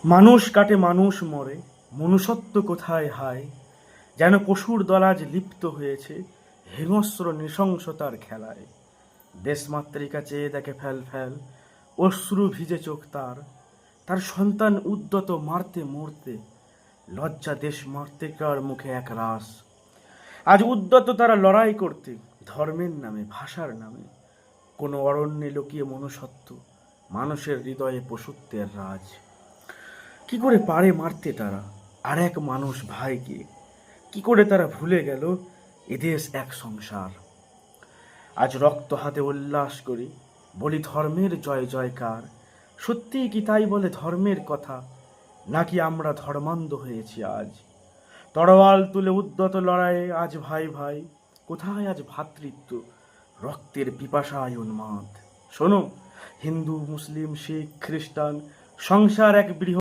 মানুষ কাটে মানুষ মরে, মনুষ্যত্ব কোথায় হায়? যেন পশুর দল আজ লিপ্ত হয়েছে হিংস্র নৃশংসতার খেলায়। দেশমাতৃকা চেয়ে দেখে ফেল ফেল, অশ্রু ভিজে চোখ তার। তার সন্তান উদ্যত মারতে মরতে, লজ্জা দেশ মাতৃকার মুখে এক রাস। আজ উদ্যত তারা লড়াই করতে, ধর্মের নামে ভাষার নামে। কোনো অরণ্যে লুকিয়ে মনুষ্যত্ব, মানুষের হৃদয়ে পশুত্বের রাজ। কি করে পারে মারতে তারা আর এক মানুষ ভাইকে? কি করে তারা ভুলে গেল এদেশ এক সংসার? আজ রক্ত হাতে উল্লাস করি, বলি ধর্মের জয় জয়কার। সত্যিই কি তাই বলে ধর্মের কথা, নাকি আমরা ধর্মান্ধ হয়েছি আজ? তরোয়াল তুলে উদ্যত লড়াইয়ে আজ ভাই ভাই, কোথায় আজ ভ্রাতৃত্ব? রক্তের পিপাসায় উন্মাদ। শোনো, হিন্দু মুসলিম শিখ খ্রিস্টান, সংসার এক বৃহৎ